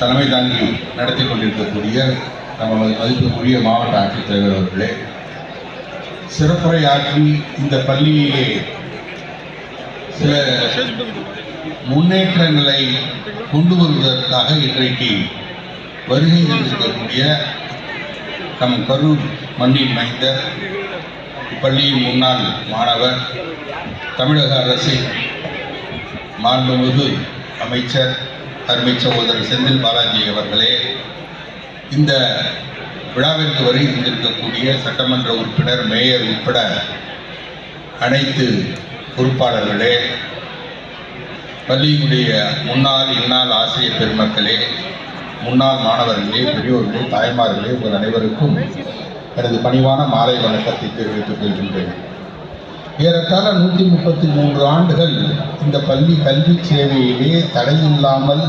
தலைமை தாங்கி நடத்தி கொண்டிருக்கக்கூடிய நம்ம மதிப்புக்குரிய மாவட்ட ஆட்சித்தலைவர் அவர்களே, சிறப்புரையாற்றி இந்த பள்ளியிலே சில முன்னேற்றங்களை கொண்டு வருவதற்காக இன்றைக்கு வருகை தந்திருக்கக்கூடிய நம் கரூர் மண்ணின் மைந்தர், இப்பள்ளியின் முன்னாள் மாணவர், தமிழக அரசின் மாண்புமிகு அமைச்சர் அருமை சகோதரர் செந்தில் பாலாஜி அவர்களே, இந்த விழாவிற்கு வருகை தந்திருக்கக்கூடிய சட்டமன்ற உறுப்பினர், மேயர் உட்பட அனைத்து பொறுப்பாளர்களே, பள்ளியினுடைய முன்னாள் இந்நாள் ஆசிரியர் பெருமக்களே, முன்னாள் மாணவர்களே, பெரியோர்களே, தாய்மார்களே, உங்கள் அனைவருக்கும் எனது பணிவான மாலை வணக்கத்தை தெரிவித்துக் கொள்கின்றேன். ஏறத்தாழ 133 ஆண்டுகள் இந்த பள்ளி கல்வி சேவையிலே தடையில்லாமல்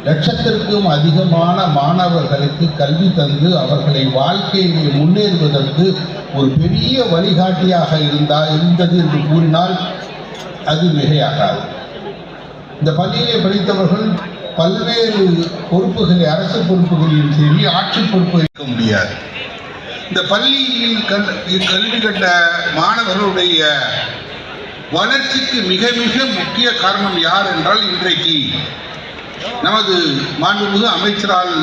லட்சத்திற்கும் அதிகமான மாணவர்களுக்கு கல்வி தந்து அவர்களை வாழ்க்கையிலே முன்னேறுவதற்கு ஒரு பெரிய வழிகாட்டியாக இருந்தது என்று கூறினால் அது மிகையாகாது. இந்த பள்ளியிலே படித்தவர்கள் பல்வேறு பொறுப்புகளை, அரசு பொறுப்புகளிலும் சரி, ஆட்சி பொறுப்பு இருக்க முடியாது. இந்த பள்ளியில் கல்வி கண்ட மாணவர்களுடைய வளர்ச்சிக்கு மிக மிக முக்கிய காரணம் யார் என்றால், இன்றைக்கு நமது மாண்புமிகு அமைச்சரால்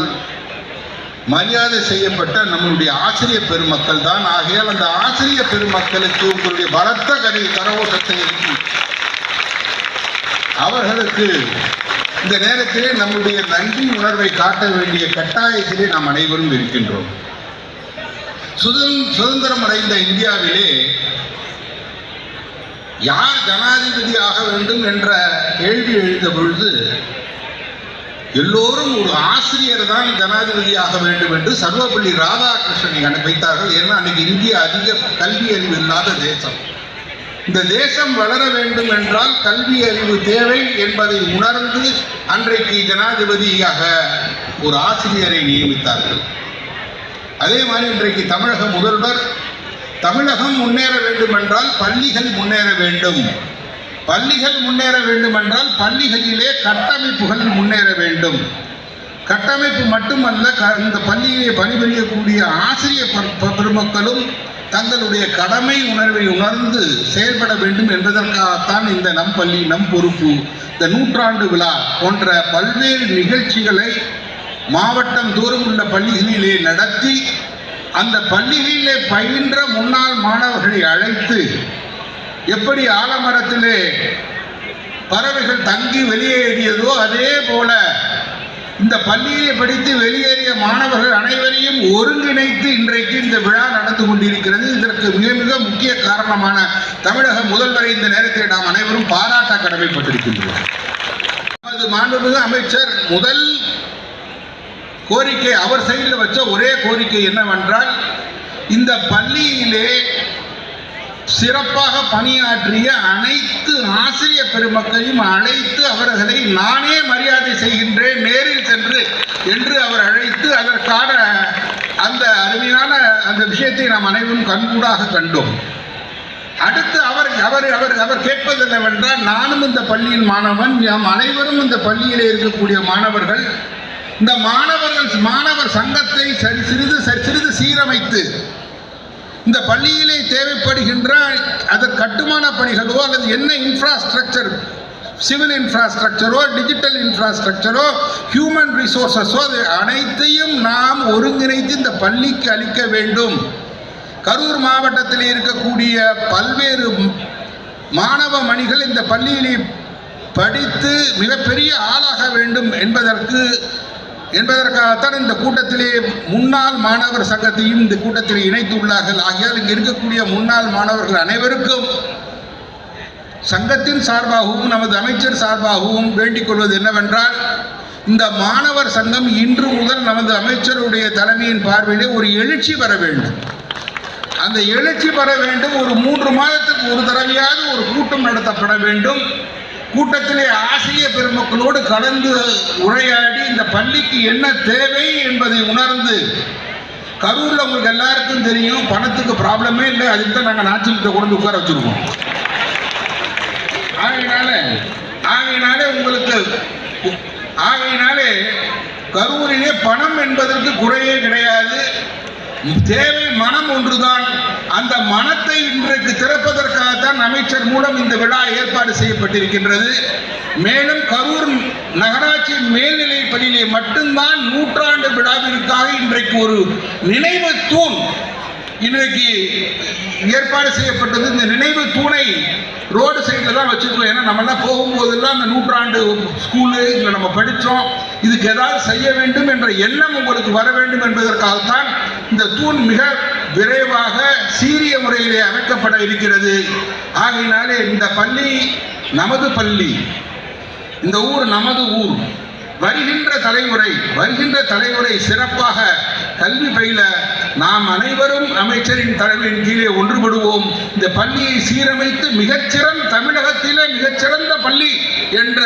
மரியாதை செய்யப்பட்ட நம்மளுடைய ஆசிரியர் பெருமக்கள் தான். ஆகையால் அந்த ஆசிரியர் பெருமக்களுக்கு உங்களுடைய பலத்த கரகோஷத்தை அவர்களுக்கு இந்த நேரத்திலே நம்முடைய நன்றி உணர்வை காட்ட வேண்டிய கட்டாயத்திலே நாம் அனைவரும் இருக்கின்றோம். சுதந்திரம் அடைந்த இந்தியாவிலே யார் ஜனாதிபதியாக வேண்டும் என்ற கேள்வி எழுந்த பொழுது எல்லோரும் ஒரு ஆசிரியர் தான் ஜனாதிபதியாக வேண்டும் என்று சர்வப்பள்ளி ராதாகிருஷ்ணனை வைத்தார்கள். ஏன்னா அன்னைக்கு இந்தியா அதிக கல்வி அறிவு இல்லாத தேசம். இந்த தேசம் வளர வேண்டும் என்றால் கல்வி அறிவு தேவை என்பதை உணர்ந்து அன்றைக்கு ஜனாதிபதியாக ஒரு ஆசிரியரை நியமித்தார்கள். அதே மாதிரி இன்றைக்கு தமிழக முதல்வர், தமிழகம் முன்னேற வேண்டும் என்றால் பள்ளிகள் முன்னேற வேண்டும், பள்ளிகள் முன்னேற வேண்டும் என்றால் பள்ளிகளிலே கட்டமைப்புகள் முன்னேற வேண்டும். கட்டமைப்பு மட்டுமல்ல, இந்த பள்ளியிலே பணிபுரியக்கூடிய ஆசிரியர் பெருமக்களும் தங்களுடைய கடமை உணர்வை உணர்ந்து செயல்பட வேண்டும் என்பதற்காகத்தான் இந்த நம் பள்ளி நம் பொறுப்பு, இந்த 100ஆண்டு விழா போன்ற பல்வேறு நிகழ்ச்சிகளை மாவட்டம் தோறும் உள்ள பள்ளிகளிலே நடத்தி அந்த பள்ளிகளிலே பயின்ற முன்னாள் மாணவர்களை அழைத்து, எப்படி ஆலமரத்திலே பறவைகள் தங்கி வெளியேறியதோ அதே போல இந்த பள்ளியை படித்து வெளியேறிய மாணவர்கள் அனைவரையும் ஒருங்கிணைத்து இன்றைக்கு இந்த விழா நடந்து கொண்டிருக்கிறது. இதற்கு மிக மிக முக்கிய காரணமான தமிழக முதல்வரை இந்த நேரத்தில் நாம் அனைவரும் பாராட்ட கடமைப்பட்டிருக்கின்றோம். நமது மாண்புமிகு அமைச்சர் முதல் கோரிக்கை, அவர் சைடில் வச்ச ஒரே கோரிக்கை என்னவென்றால், இந்த பள்ளியிலே சிறப்பாக பணியாற்றிய அனைத்து ஆசிரியர் பெருமக்களையும் அழைத்து அவர்களை நானே மரியாதை செய்கின்றேன் நேரில் சென்று என்று அவர் அழைத்து, அதற்கான அந்த அருமையான அந்த விஷயத்தை நாம் அனைவரும் கண்கூடாக கண்டோம். அடுத்து அவர் கேட்பது என்னவென்றால், நானும் இந்த பள்ளியின் மாணவன், நாம் அனைவரும் இந்த பள்ளியிலே இருக்கக்கூடிய மாணவர்கள், இந்த மாணவர் சங்கத்தை சிறிது சீரமைத்து இந்த பள்ளியிலே தேவைப்படுகின்ற அதற்கு கட்டுமான பணிகளோ அல்லது என்ன இன்ஃப்ராஸ்ட்ரக்சர், சிவில் இன்ஃப்ராஸ்ட்ரக்சரோ, டிஜிட்டல் இன்ஃப்ராஸ்ட்ரக்சரோ, ஹியூமன் ரிசோர்ஸஸோ, அது அனைத்தையும் நாம் ஒருங்கிணைத்து இந்த பள்ளிக்கு அளிக்க வேண்டும். கரூர் மாவட்டத்தில் இருக்கக்கூடிய பல்வேறு மாணவ மணிகள் இந்த பள்ளியிலே படித்து மிகப்பெரிய ஆளாக வேண்டும் என்பதற்காகத்தான் இந்த கூட்டத்திலே முன்னாள் மாணவர் சங்கத்தையும் இந்த கூட்டத்தில் இணைத்துள்ளார்கள். ஆகையால் இங்கு இருக்கக்கூடிய முன்னாள் மாணவர்கள் அனைவருக்கும் சங்கத்தின் சார்பாகவும் நமது அமைச்சர் சார்பாகவும் வேண்டிக் கொள்வது என்னவென்றால், இந்த மாணவர் சங்கம் இன்று முதல் நமது அமைச்சருடைய தலைமையின் பார்வையிலே ஒரு எழுச்சி வர வேண்டும். அந்த எழுச்சி பெற வேண்டும். ஒரு 3 மாதத்துக்கு ஒரு தடவையாவது ஒரு கூட்டம் நடத்தப்பட வேண்டும். கூட்டத்திலே ஆசிரியர் பெருமக்களோடு கலந்து உரையாடி இந்த பள்ளிக்கு என்ன தேவை என்பதை உணர்ந்து, கரூரில் உங்களுக்கு எல்லாருக்கும் தெரியும், பணத்துக்கு ப்ராப்ளமே இல்லை, அதுக்கு தான் நாங்கள் நாச்சிக்கிட்ட கொண்டு உட்கார வச்சுருக்கோம். ஆகையினால உங்களுக்கு ஆகையினாலே கரூரிலே பணம் என்பதற்கு குறையே கிடையாது. தேவை மனம் ஒன்றுதான். அந்த மனத்தை இன்றைக்கு திறப்பதற்காகத்தான் அமைச்சர் மூலம் இந்த விழா ஏற்பாடு செய்யப்பட்டிருக்கின்றது. மேலும் கரூர் நகராட்சி மேல்நிலைப் பள்ளியிலே மட்டும்தான் 100ஆண்டு விழாவிற்காக இன்றைக்கு ஒரு நினைவு தூண் இன்றைக்கு ஏற்பாடு செய்யப்பட்டது. இந்த நினைவு தூணை ரோடு சைடில் தான் வச்சுருக்கோம். ஏன்னா நம்மளாம் போகும்போதெல்லாம் அந்த 100ஆண்டு ஸ்கூலு இதில் நம்ம படித்தோம், இதுக்கு ஏதாவது செய்ய வேண்டும் என்ற எண்ணம் உங்களுக்கு வர வேண்டும் என்பதற்காகத்தான் இந்த தூண் மிக விரைவாக சீரிய முறையிலே அமைக்கப்பட இருக்கிறது. ஆகையினாலே இந்த பள்ளி நமது பள்ளி, இந்த ஊர் நமது ஊர். வருகின்ற தலைமுறை சிறப்பாக கல்வி பயில நாம் அனைவரும் அமைச்சரின் தலைமையின் கீழே ஒன்றுபடுவோம். இந்த பள்ளியை சீரமைத்து மிகச்சிறந்த தமிழகத்திலே மிகச்சிறந்த பள்ளி என்ற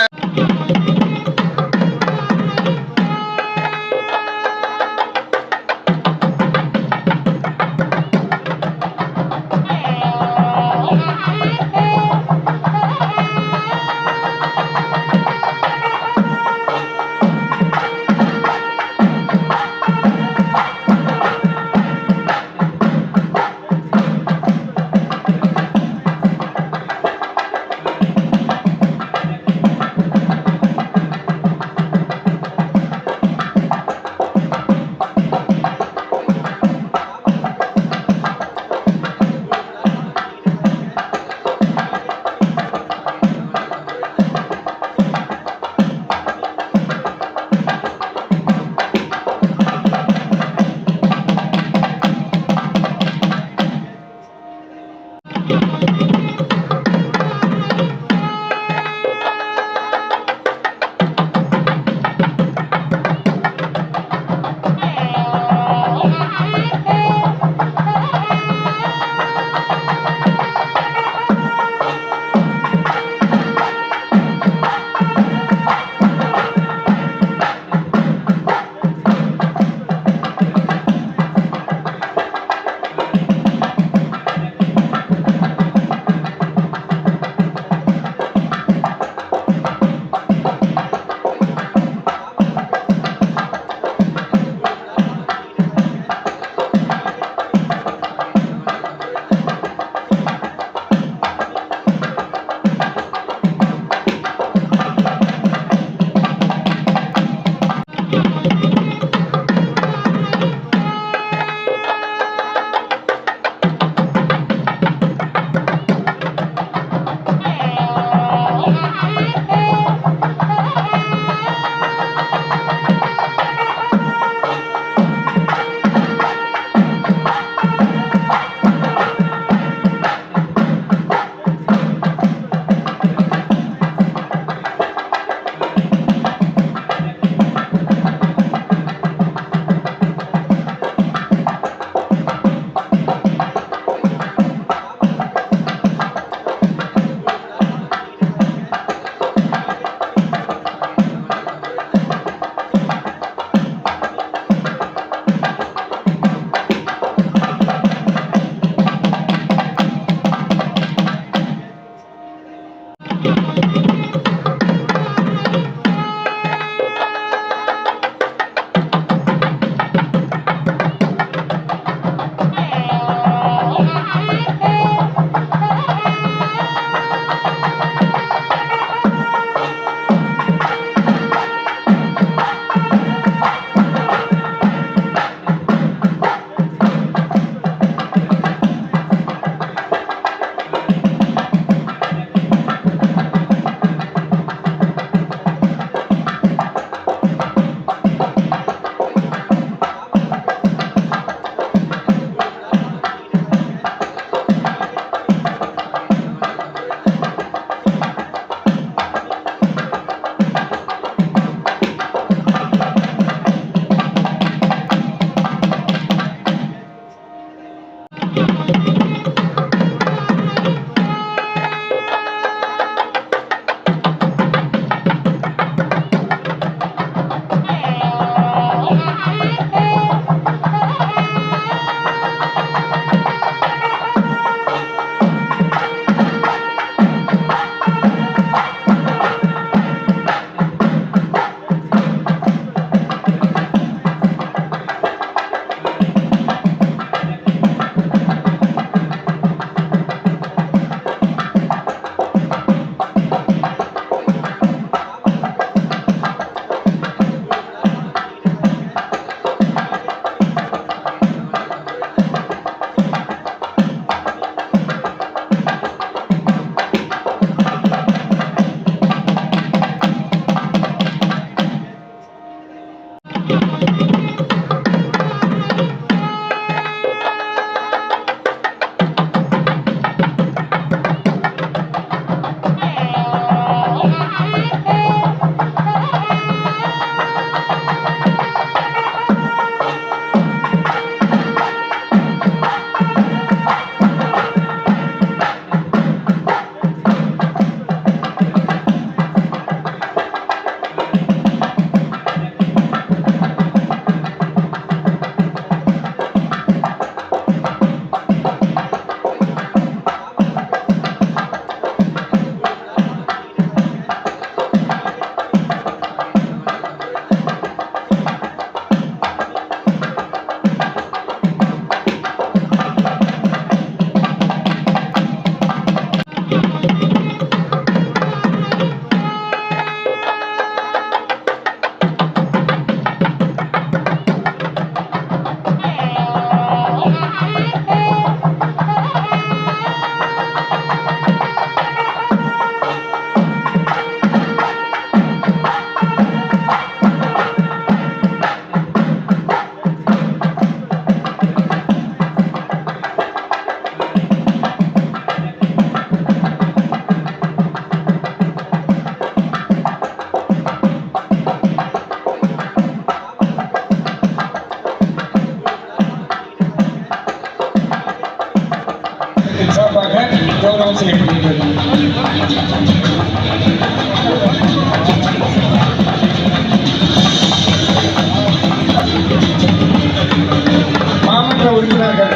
மாமன்ற உறுப்பினர்கள்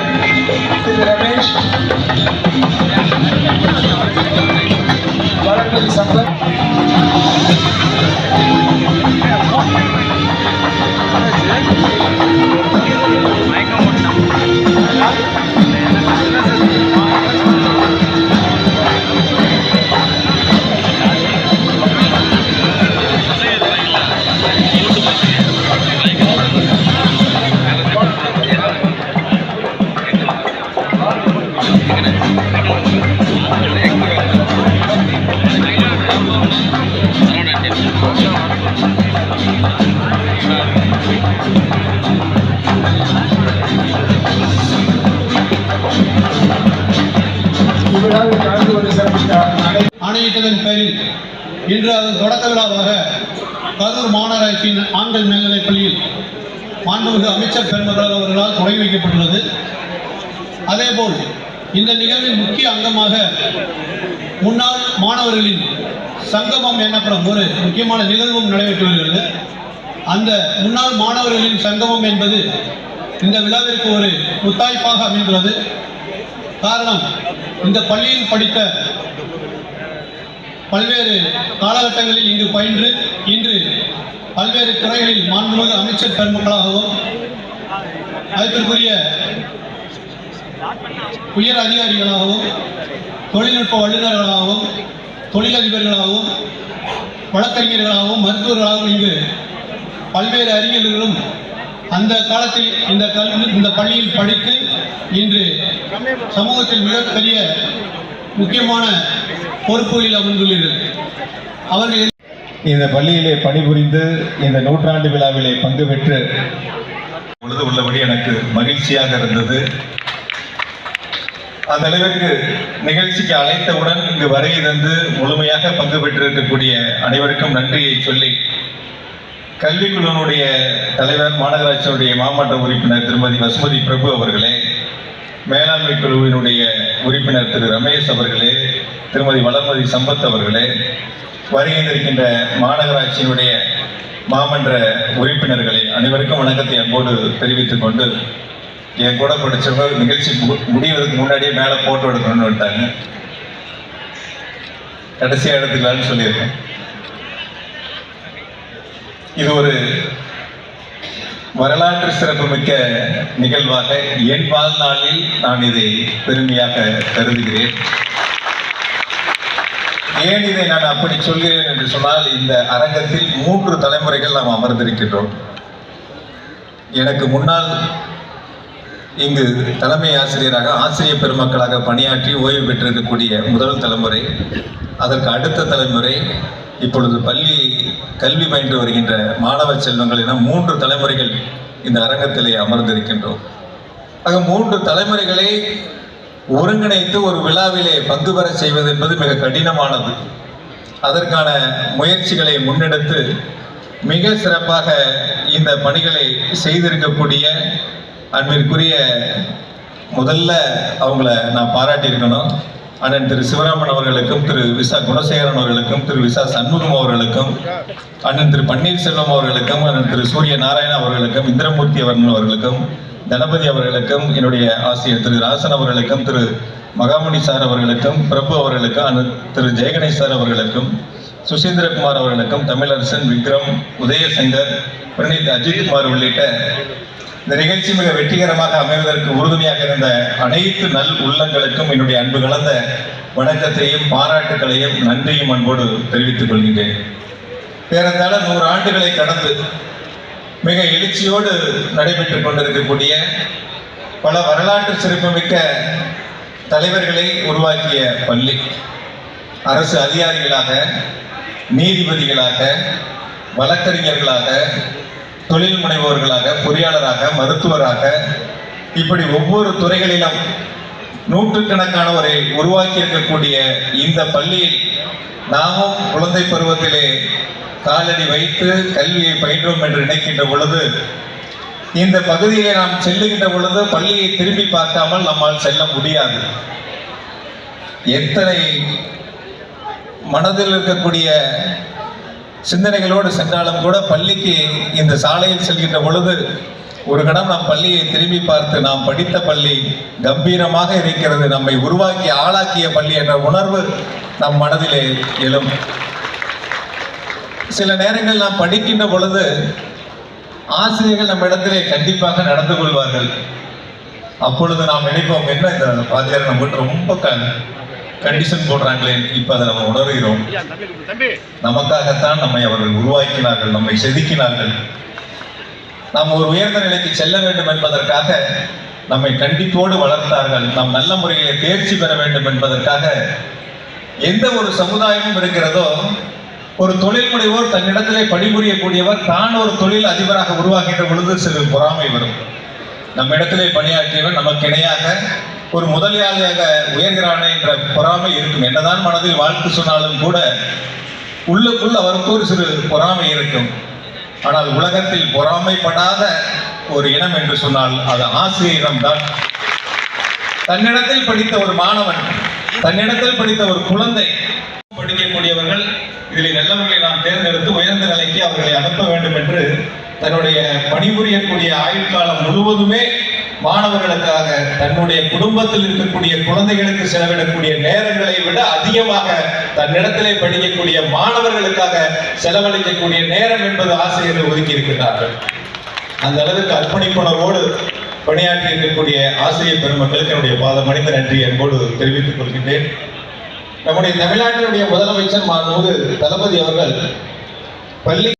திரு ரமேஷ், வளர்மதி சம்பத், இவ்விழாவில் கலந்து கொண்டு சிறப்பித்த ஆணையிட்டதன் பேரில் இன்று அதன் தொடக்க விழாவாக கரூர் மாநகராட்சியின் ஆண்கள் மேல்நிலைப் பள்ளியில் மாண்புமிகு அமைச்சர் பெருமக்கள் அவர்களால் தொடங்கி வைக்கப்பட்டுள்ளது. அதேபோல் இந்த நிகழ்வின் முக்கிய அங்கமாக முன்னாள் மாணவர்களின் சங்கமம் எனப்படும் ஒரு முக்கியமான நிகழ்வும் நடைபெற்று வருகிறது. அந்த முன்னாள் மாணவர்களின் சங்கமம் என்பது இந்த விழாவிற்கு ஒரு முத்தாய்ப்பாக அமைந்துள்ளது. காரணம், இந்த பள்ளியில் படித்த பல்வேறு காலகட்டங்களில் இங்கு பயின்று இன்று பல்வேறு துறைகளில் மாண்புமிகு அமைச்சர் பெருமக்களாகவும் அதற்குரிய உயர் அதிகாரிகளாகவும் தொழில்நுட்ப வல்லுநர்களாகவும் தொழிலதிபர்களாகவும் வழக்கறிஞர்களாகவும் மருத்துவர்களாகவும் இங்கு பல்வேறு அறிஞர்களும் அந்த காலத்தில் இந்த பள்ளியில் படித்து இன்று சமூகத்தில் மிகப்பெரிய முக்கியமான பொறுப்புகளில் அமர்ந்துள்ளீர்கள். அவர்கள் இந்த பள்ளியிலே பணிபுரிந்து இந்த நூற்றாண்டு விழாவிலே பங்கு பெற்று பொழுது உள்ளபடி எனக்கு மகிழ்ச்சியாக இருந்தது. அந்த அளவிற்கு நிகழ்ச்சிக்கு அழைத்தவுடன் இங்கு வருகை தந்து முழுமையாக பங்கு பெற்றிருக்கக்கூடிய அனைவருக்கும் நன்றியை சொல்லி, கல்விக்குழுவினுடைய தலைவர் மாநகராட்சியினுடைய மாவட்ட உறுப்பினர் திருமதி வசுமதி பிரபு அவர்களே, மேலாண்மை குழுவினுடைய உறுப்பினர் திரு ரமேஷ் அவர்களே, திருமதி வளர்மதி சம்பத் அவர்களே, வருகின்றிருக்கின்ற மாநகராட்சியினுடைய மாமன்ற உறுப்பினர்களே, அனைவருக்கும் வணக்கத்தை அன்போடு தெரிவித்துக் கொண்டு, என் கூட படித்தவங்க நிகழ்ச்சி முடிவதற்கு முன்னாடியே மேலே போட்டோ எடுக்கணும்னு விட்டாங்க. கடைசியாக எடுத்துக்கலான்னு சொல்லியிருக்கேன். இது ஒரு வரலாற்று சிறப்புமிக்க நிகழ்வாக என் வாழ்நாளில் நான் இதை பெருமையாக கருதுகிறேன். ஏன் இதை நான் அப்படி சொல்கிறேன் என்று சொன்னால், இந்த அரங்கத்தில் 3 தலைமுறைகள் நாம் அமர்ந்திருக்கின்றோம். எனக்கு முன்னால் இங்கு தலைமை ஆசிரியராக ஆசிரியர் பெருமக்களாக பணியாற்றி ஓய்வு பெற்றிருக்கக்கூடிய முதல் தலைமுறை, அதற்கு அடுத்த தலைமுறை, இப்பொழுது பள்ளி கல்வி பயின்று வருகின்ற மாணவ செல்வங்கள் என 3 தலைமுறைகள் இந்த அரங்கத்திலே அமர்ந்திருக்கின்றோம். ஆக 3 தலைமுறைகளை ஒருங்கிணைத்து ஒரு விழாவிலே பங்கு பெற செய்வது என்பது மிக கடினமானது. அதற்கான முயற்சிகளை முன்னெடுத்து மிக சிறப்பாக இந்த பணிகளை செய்திருக்கக்கூடிய அன்பிற்குரிய, முதல்ல அவங்கள நான் பாராட்டியிருக்கணும். அண்ணன் திரு சிவராமன் அவர்களுக்கும், திரு விசா குணசேகரன் அவர்களுக்கும், திரு விசா சண்முகம் அவர்களுக்கும், அண்ணன் திரு பன்னீர்செல்வம் அவர்களுக்கும், அண்ணன் திரு சூரிய நாராயணன் அவர்களுக்கும், இந்திரமூர்த்தி அவர்களுக்கும், தனபதி அவர்களுக்கும், என்னுடைய ஆசிரியர் திரு ராசன் அவர்களுக்கும், திரு மகாமணி சார் அவர்களுக்கும், பிரபு அவர்களுக்கும், அண்ணன் திரு ஜெயகணேஷ் சார் அவர்களுக்கும், சுசீந்திரகுமார் அவர்களுக்கும், தமிழரசன், விக்ரம், உதயசங்கர், பிரணீத், அஜித்குமார் உள்ளிட்ட இந்த நிகழ்ச்சி மிக வெற்றிகரமாக அமைவதற்கு உறுதுணையாக இருந்த அனைத்து நல் உள்ளங்களுக்கும் என்னுடைய அன்பு கலந்த வணக்கத்தையும் பாராட்டுகளையும் நன்றியும் அன்போடு தெரிவித்துக் கொள்கின்றேன். ஏறத்தாழ 100 ஆண்டுகளை கடந்து மிக எழுச்சியோடு நடைபெற்றுக் கொண்டிருக்கக்கூடிய பல வரலாற்று சிறப்புமிக்க தலைவர்களை உருவாக்கிய பள்ளி, அரசு அதிகாரிகளாக, நீதிபதிகளாக, வழக்கறிஞர்களாக, தொழில் முனைவோர்களாக, பொறியாளராக, மருத்துவராக, இப்படி ஒவ்வொரு துறைகளிலும் நூற்றுக்கணக்கானவரை உருவாக்கி இருக்கக்கூடிய இந்த பள்ளியில் நாமும் குழந்தை பருவத்திலே காலடி வைத்து கல்வியை பயின்றோம் என்று நினைக்கின்ற பொழுது, இந்த பகுதியிலே நாம் செல்லுகின்ற பொழுது பள்ளியை திரும்பி பார்க்காமல் நம்மால் செல்ல முடியாது. எத்தனை மனதில் இருக்கக்கூடிய சிந்தனைகளோடு சென்றாலும் கூட பள்ளிக்கு இந்த சாலையில் செல்கின்ற பொழுது ஒரு கணம் நாம் பள்ளியை திரும்பி பார்த்து நாம் படித்த பள்ளி கம்பீரமாக இருக்கிறது, நம்மை உருவாக்கி ஆளாக்கிய பள்ளி என்ற உணர்வு நம் மனதிலே எழும். சில நேரங்கள் நாம் படிக்கின்ற பொழுது ஆசிரியர்கள் நம்ம இடத்திலே கண்டிப்பாக நடந்து கொள்வார்கள். அப்பொழுது நாம் நினைப்போம், என்ன இந்த வாத்தியார் நம்ம ரொம்ப கண்டிஷன் போடுறாங்களே. இப்ப அதை நம்ம உணர்கிறோம், நமக்காகத்தான் நம்மை அவர்கள் உருவாக்கினார்கள், நம்மை செதுக்கினார்கள். நாம் ஒரு உயர்ந்த நிலைக்கு செல்ல வேண்டும் என்பதற்காக நம்மை கண்டிப்போடு வளர்த்தார்கள். நாம் நல்ல முறையிலே தேர்ச்சி பெற வேண்டும் என்பதற்காக. எந்த ஒரு சமுதாயமும் இருக்கிறதோ, ஒரு தொழில் முனைவோர் தன்னிடத்திலே பணிபுரியக்கூடியவர் தான் ஒரு தொழில் அதிபராக உருவாகின்ற பொழுது சிறு பொறாமை வரும். நம்ம இடத்திலே பணியாற்றியவர் நமக்கு இணையாக ஒரு முதலியாளியாக உயர்கிறானே என்ற பொறாமை இருக்கும். என்னதான் மனதில் வாழ்த்து சொன்னாலும் கூட உள்ளுக்குள் அவருக்கு ஒரு சிறு பொறாமை இருக்கும். ஆனால் உலகத்தில் பொறாமைப்படாத ஒரு இனம் என்று சொன்னால் அது ஆசிரியரிடம்தான். தன்னிடத்தில் படித்த ஒரு மாணவன், தன்னிடத்தில் படித்த ஒரு குழந்தை, படிக்கக்கூடியவர்கள் இதில் நல்லவர்களை நாம் தேர்ந்தெடுத்து உயர்ந்த நிலைக்கு அவர்களை அனுப்ப வேண்டும் என்று தன்னுடைய பணிபுரியக்கூடிய ஆயுட்காலம் முழுவதுமே மாணவர்களுக்காக, தன்னுடைய குடும்பத்தில் இருக்கக்கூடிய குழந்தைகளுக்கு செலவிடக்கூடிய நேரங்களை விட அதிகமாக தன்னிடத்திலே படிக்கக்கூடிய மாணவர்களுக்காக செலவழிக்கக்கூடிய நேரம் என்பது ஆசிரியர்கள் ஒதுக்கி இருக்கிறார்கள். அந்த அளவுக்கு அர்ப்பணிப்புணர்வோடு பணியாற்றி இருக்கக்கூடிய ஆசிரியர் பெருமக்களுக்கு என்னுடைய பாதமணிந்த நன்றி என்போடு தெரிவித்துக் கொள்கின்றேன். நம்முடைய தமிழ்நாட்டினுடைய முதலமைச்சர் மாண்புமிகு தளபதி அவர்கள் பள்ளி